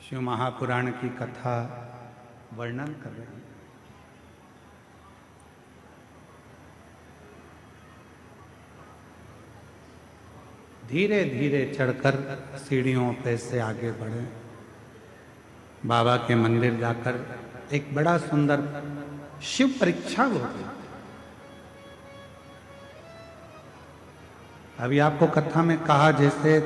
शिव महापुराण की कथा वर्णन कर रहे हैं। धीरे धीरे चढ़कर सीढ़ियों पे से आगे बढ़े। बाबा के मंदिर जाकर एक बड़ा सुंदर शिव परीक्षा हो गई। अभी आपको कथा में कहा जैसे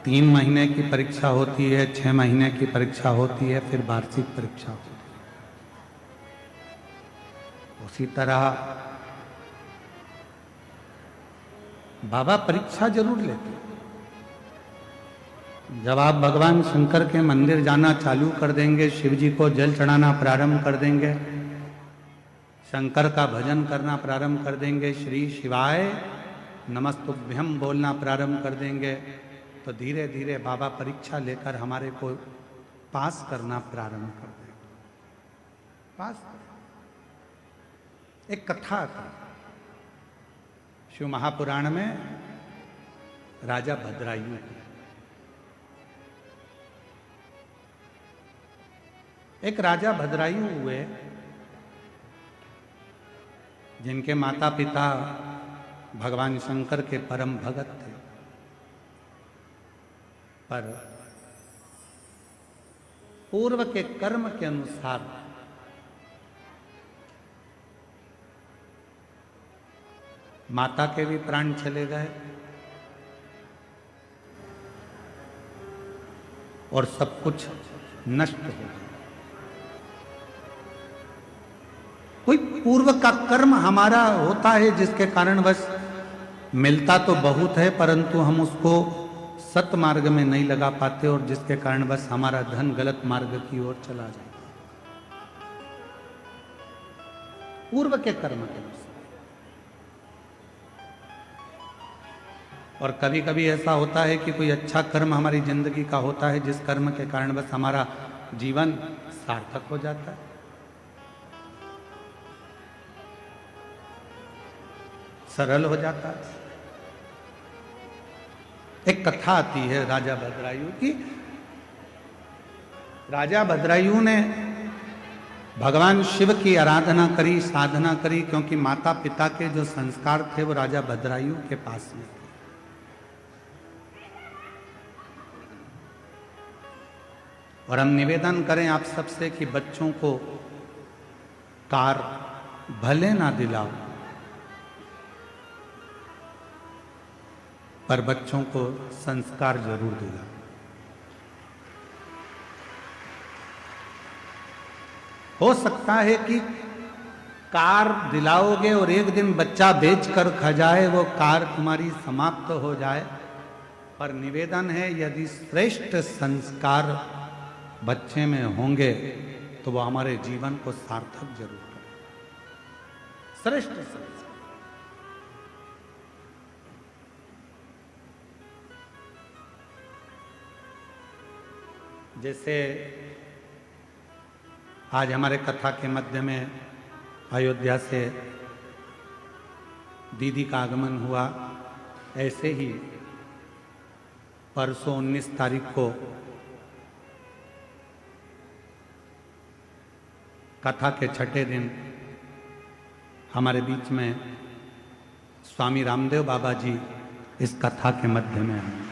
3 महीने की परीक्षा होती है, 6 महीने की परीक्षा होती है, फिर वार्षिक परीक्षा होती है। उसी तरह बाबा परीक्षा जरूर लेते। जब आप भगवान शंकर के मंदिर जाना चालू कर देंगे, शिव जी को जल चढ़ाना प्रारंभ कर देंगे, शंकर का भजन करना प्रारंभ कर देंगे, श्री शिवाय नमस्तुभ्यम बोलना प्रारंभ कर देंगे, तो धीरे धीरे बाबा परीक्षा लेकर हमारे को पास करना प्रारंभ कर देंगे। पास एक कथा थी शिव महापुराण में, राजा भद्रायु की। एक राजा भद्रायु हुए जिनके माता पिता भगवान शंकर के परम भगत थे, पर पूर्व के कर्म के अनुसार माता के भी प्राण चले गए और सब कुछ नष्ट हो गया। कोई पूर्व का कर्म हमारा होता है जिसके कारण बस मिलता तो बहुत है, परंतु हम उसको सत मार्ग में नहीं लगा पाते और जिसके कारण बस हमारा धन गलत मार्ग की ओर चला जाता है, पूर्व के कर्म के अनुसार। और कभी कभी ऐसा होता है कि कोई अच्छा कर्म हमारी जिंदगी का होता है जिस कर्म के कारण बस हमारा जीवन सार्थक हो जाता है। सरल हो जाता है। एक कथा आती है राजा भद्रायु की। राजा भद्रायु ने भगवान शिव की आराधना करी, साधना करी, क्योंकि माता पिता के जो संस्कार थे वो राजा भद्रायु के पास में थे। और हम निवेदन करें आप सबसे कि बच्चों को कार भले ना दिलाओ, पर बच्चों को संस्कार जरूर दिलाओ। हो सकता है कि कार दिलाओगे और एक दिन बच्चा बेचकर खा जाए, वो कार तुम्हारी समाप्त हो जाए, पर निवेदन है यदि श्रेष्ठ संस्कार बच्चे में होंगे तो वो हमारे जीवन को सार्थक जरूर करें। श्रेष्ठ संस्कार जैसे आज हमारे कथा के मध्य में अयोध्या से दीदी का आगमन हुआ, ऐसे ही परसों 19 तारीख को कथा के छठे दिन हमारे बीच में स्वामी रामदेव बाबा जी इस कथा के मध्य में आए।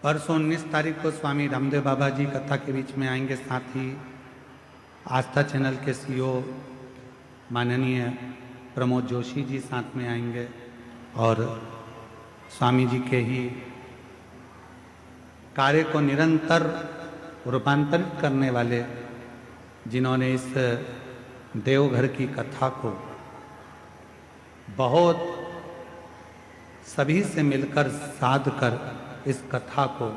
परसों 19 तारीख को स्वामी रामदेव बाबा जी कथा के बीच में आएंगे। साथ ही आस्था चैनल के सीईओ माननीय प्रमोद जोशी जी साथ में आएंगे और स्वामी जी के ही कार्य को निरंतर रूपांतरित करने वाले, जिन्होंने इस देवघर की कथा को बहुत सभी से मिलकर साध कर इस कथा को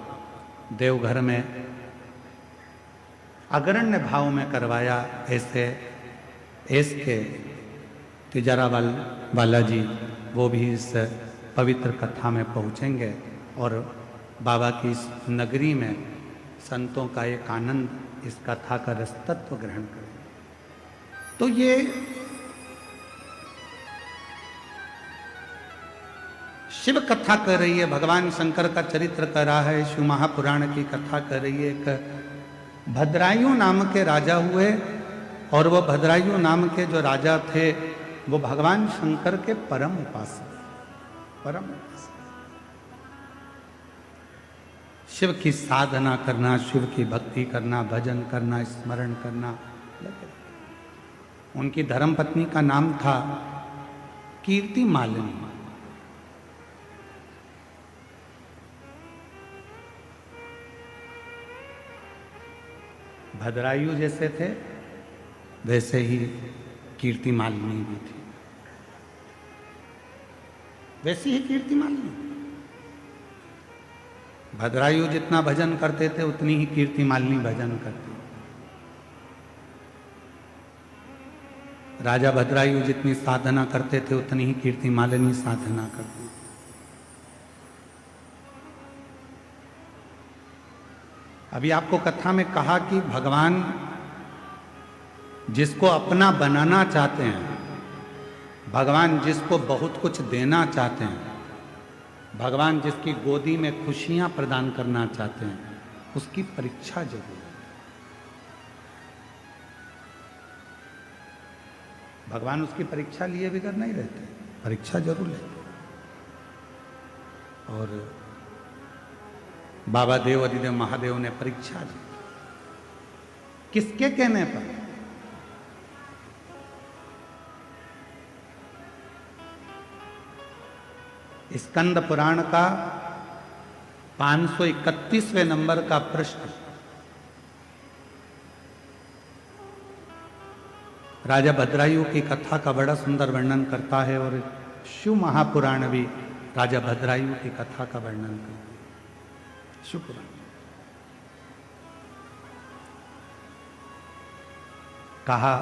देवघर में अग्रण्य भाव में करवाया, ऐसे के तिजारा वाला जी वो भी इस पवित्र कथा में पहुँचेंगे और बाबा की इस नगरी में संतों का एक आनंद इस कथा का रसतत्व ग्रहण करेंगे। तो ये शिव कथा कर रही है, भगवान शंकर का चरित्र कर रहा है, शिव महापुराण की कथा कर रही है। एक भद्रायु नाम के राजा हुए और वो भद्रायु नाम के जो राजा थे वो भगवान शंकर के परम उपासक। शिव की साधना करना, शिव की भक्ति करना, भजन करना, स्मरण करना। उनकी धर्मपत्नी का नाम था कीर्ति मालिनी। भद्रायु जैसे थे वैसे ही कीर्ति मालिनी भी थी, वैसी ही कीर्ति मालिनी। भद्रायु जितना भजन करते थे उतनी ही कीर्ति मालिनी भजन करती। राजा भद्रायु जितनी साधना करते थे उतनी ही कीर्ति मालिनी साधना करती। अभी आपको कथा में कहा कि भगवान जिसको अपना बनाना चाहते हैं, भगवान जिसको बहुत कुछ देना चाहते हैं, भगवान जिसकी गोदी में खुशियां प्रदान करना चाहते हैं, उसकी परीक्षा जरूर है। भगवान उसकी परीक्षा लिए बिगड़ नहीं रहते, परीक्षा जरूर लेते। और बाबा देव अधिदेव महादेव ने परीक्षा ली। किसके कहने पर? स्कंद पुराण का 531वें नंबर का प्रश्न राजा भद्रायु की कथा का बड़ा सुंदर वर्णन करता है और शिव महापुराण भी राजा भद्रायु की कथा का वर्णन करता है। शिव पुराण कहा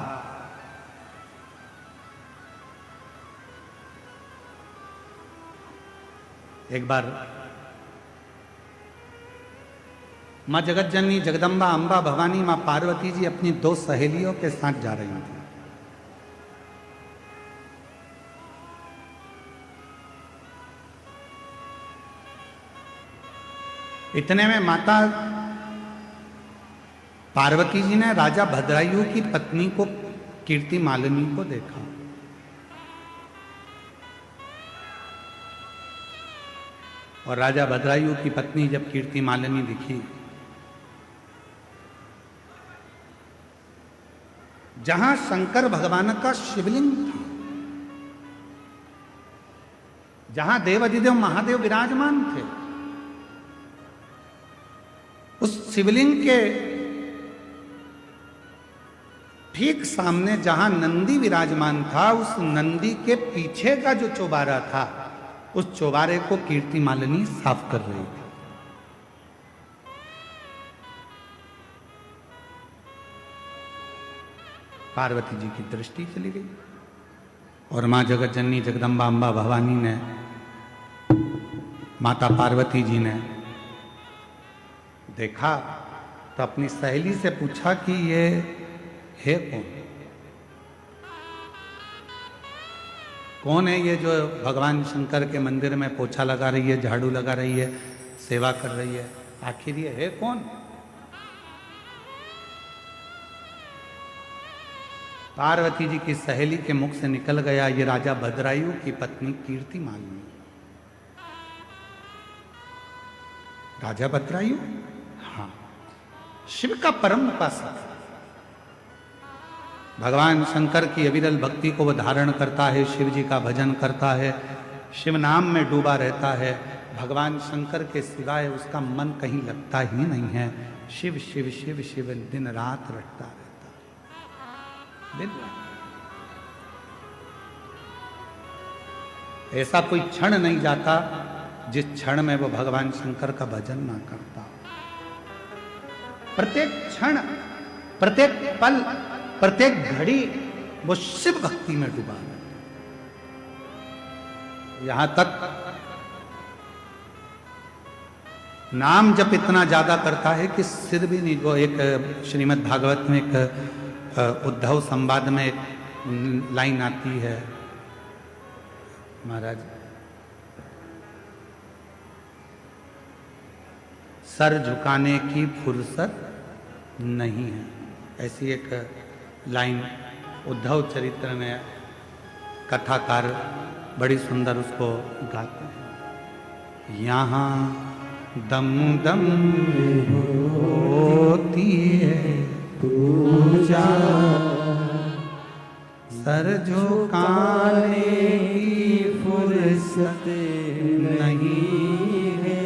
एक बार मां जगत जननी जगदम्बा अंबा भवानी मां पार्वती जी अपनी 2 सहेलियों के साथ जा रही थी। इतने में माता पार्वती जी ने राजा भद्रायु की पत्नी को कीर्ति मालिनी को देखा। और राजा भद्रायु की पत्नी जब कीर्ति मालिनी दिखी, जहां शंकर भगवान का शिवलिंग था, जहां देवाधिदेव महादेव विराजमान थे, उस शिवलिंग के ठीक सामने जहां नंदी विराजमान था, उस नंदी के पीछे का जो चौबारा था, उस चौबारे को कीर्ति मालिनी साफ कर रही थी। पार्वती जी की दृष्टि चली गई और मां जगत जननी जगदम्बा अंबा भवानी ने, माता पार्वती जी ने देखा तो अपनी सहेली से पूछा कि ये है कौन? कौन है ये जो भगवान शंकर के मंदिर में पोछा लगा रही है, झाड़ू लगा रही है, सेवा कर रही है? आखिर ये है कौन? पार्वती जी की सहेली के मुख से निकल गया, ये राजा भद्रायु की पत्नी कीर्ति मालिनी। राजा भद्रायु, हाँ, शिव का परम उपासक। भगवान शंकर की अविरल भक्ति को वह धारण करता है, शिव जी का भजन करता है, शिव नाम में डूबा रहता है। भगवान शंकर के सिवाय उसका मन कहीं लगता ही नहीं है। शिव शिव शिव शिव दिन रात रटता रहता है, दिन रात। ऐसा कोई क्षण नहीं जाता जिस क्षण में वो भगवान शंकर का भजन ना करता। प्रत्येक क्षण, प्रत्येक पल, प्रत्येक घड़ी वो शिव भक्ति में डूबा है। यहां तक नाम जप इतना ज्यादा करता है कि सिर भी नहीं। वो एक श्रीमद् भागवत में एक उद्धव संवाद में एक लाइन आती है, महाराज सर झुकाने की फुर्सत नहीं है। ऐसी एक लाइन उद्धव चरित्र में कथाकार बड़ी सुंदर उसको गाते हैं। यहाँ दम दम होती है पूजा, सर झुकाने की फुर्सत नहीं है,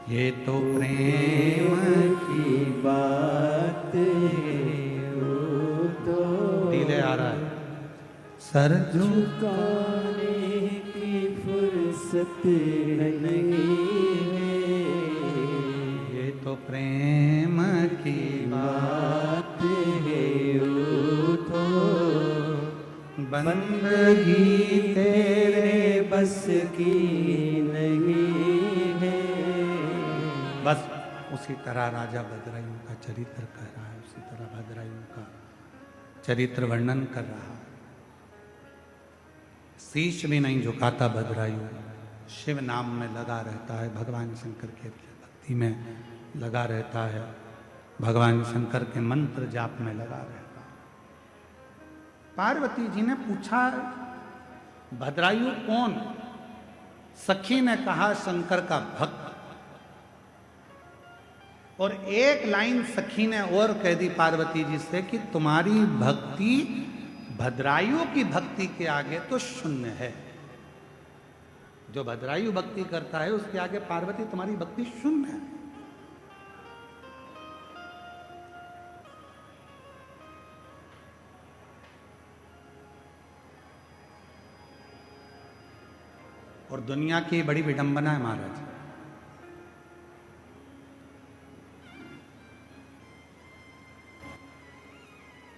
ये तो प्रेम की बात है। वो तो धीरे आ रहा है। सर झुकाने की फुर्सत नहीं है, ये तो प्रेम की बात है। वो तो बंदगी तेरे बस की नहीं है। बस उसी तरह राजा भद्रायुं का चरित्र कह रहा है, उसी तरह भद्रायुं का चरित्र वर्णन कर रहा है। शीश भी नहीं झुकाता भद्रायुं, शिव नाम में लगा रहता है, भगवान शंकर के भक्ति में लगा रहता है, भगवान शंकर के मंत्र जाप में लगा रहता है। पार्वती जी ने पूछा भद्रायुं कौन? सखी ने कहा शंकर का भक्त। और एक लाइन सखी ने और कह दी पार्वती जी से कि तुम्हारी भक्ति भद्रायुं की भक्ति के आगे तो शून्य है। जो भद्रायुं भक्ति करता है उसके आगे पार्वती तुम्हारी भक्ति शून्य है। और दुनिया की बड़ी विडंबना है महाराज।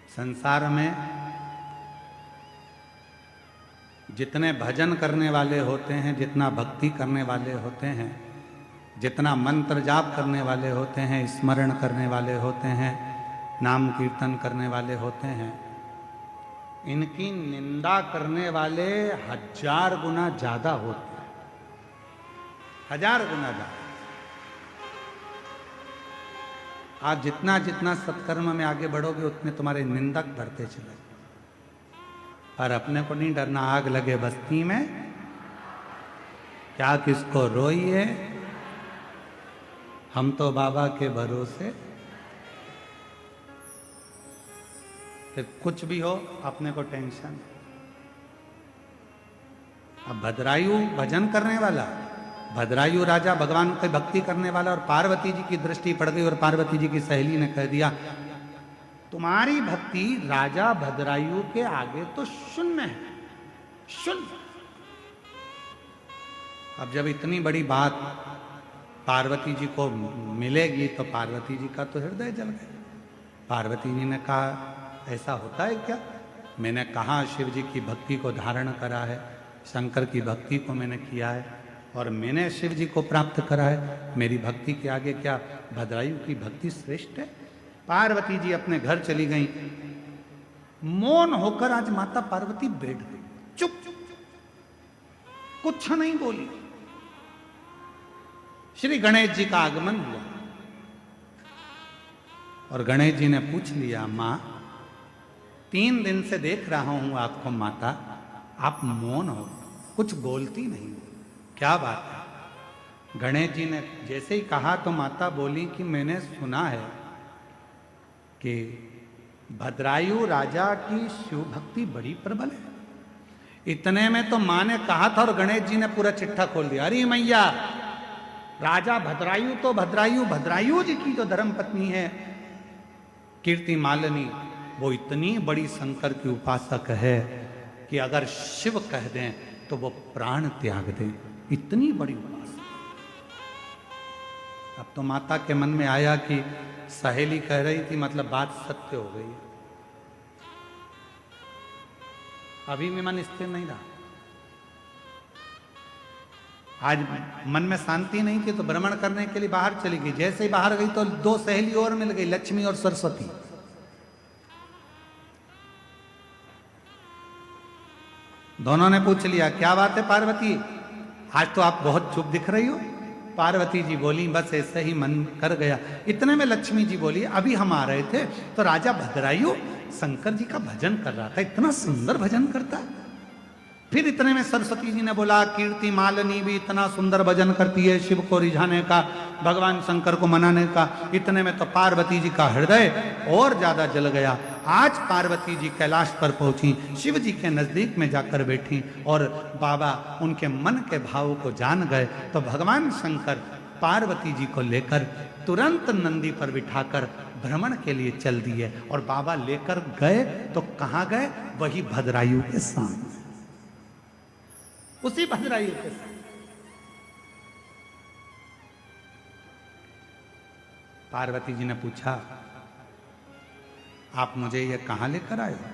संसार में जितने भजन करने वाले होते हैं, जितना भक्ति करने वाले होते हैं, जितना मंत्र जाप करने वाले होते हैं, स्मरण करने वाले होते हैं, नाम कीर्तन करने वाले होते हैं, इनकी निंदा करने वाले 1000 गुना ज्यादा होते हैं। 1000 गुना ज्यादा। आप जितना जितना सत्कर्म में आगे बढ़ोगे उतने तुम्हारे निंदक बढ़ते चले। पर अपने को नहीं डरना, आग लगे बस्ती में क्या किसको रोइए, हम तो बाबा के भरोसे। फिर कुछ भी हो अपने को टेंशन। अब भद्रायुं भजन करने वाला, भद्रायुं राजा भगवान की भक्ति करने वाला, और पार्वती जी की दृष्टि पड़ गई और पार्वती जी की सहेली ने कह दिया तुम्हारी भक्ति राजा भद्रायुं के आगे तो शून्य है, शून्य। अब जब इतनी बड़ी बात पार्वती जी को मिलेगी तो पार्वती जी का तो हृदय जल गया। पार्वती जी ने कहा ऐसा होता है क्या? मैंने कहा शिव जी की भक्ति को धारण करा है, शंकर की भक्ति को मैंने किया है और मैंने शिव जी को प्राप्त करा है। मेरी भक्ति के आगे क्या भद्रायुं की भक्ति श्रेष्ठ है? पार्वती जी अपने घर चली गई। मौन होकर आज माता पार्वती बैठ गई, चुप, कुछ नहीं बोली। श्री गणेश जी का आगमन हुआ और गणेश जी ने पूछ लिया, मां 3 दिन से देख रहा हूं आपको माता, आप मौन हो, कुछ बोलती नहीं, क्या बात है? गणेश जी ने जैसे ही कहा तो माता बोली कि मैंने सुना है कि भद्रायुं राजा की शिव भक्ति बड़ी प्रबल है। इतने में तो मां ने कहा था और गणेश जी ने पूरा चिट्ठा खोल दिया। अरे मैया, राजा भद्रायुं तो भद्रायुं जी की जो धर्म पत्नी है कीर्ति मालिनी, वो इतनी बड़ी शंकर की उपासक है कि अगर शिव कह दें तो वो प्राण त्याग दें, इतनी बड़ी उपासक। अब तो माता के मन में आया कि सहेली कह रही थी, मतलब बात सत्य हो गई। अभी भी मन स्थिर नहीं रहा। आज मन में शांति नहीं थी तो भ्रमण करने के लिए बाहर चली गई। जैसे ही बाहर गई तो 2 सहेली और मिल गई, लक्ष्मी और सरस्वती। दोनों ने पूछ लिया, क्या बात है पार्वती, आज तो आप बहुत चुप दिख रही हो, पार्वती जी बोली बस ऐसे ही मन कर गया। इतने में लक्ष्मी जी बोली अभी हम आ रहे थे तो राजा भद्रायु शंकर जी का भजन कर रहा था, इतना सुंदर भजन करता। फिर इतने में सरस्वती जी ने बोला कीर्ति मालिनी भी इतना सुंदर भजन करती है शिव को रिझाने का, भगवान शंकर को मनाने का। इतने में तो पार्वती जी का हृदय और ज्यादा जल गया। आज पार्वती जी कैलाश पर पहुंची, शिव जी के नजदीक में जाकर बैठी और बाबा उनके मन के भाव को जान गए। तो भगवान शंकर पार्वती जी को लेकर तुरंत नंदी पर बिठाकर भ्रमण के लिए चल दिए। और बाबा लेकर गए तो कहां गए? वही भद्रायु के सामने, उसी भद्रायु के साथ। पार्वती जी ने पूछा आप मुझे ये कहां लेकर आए हो?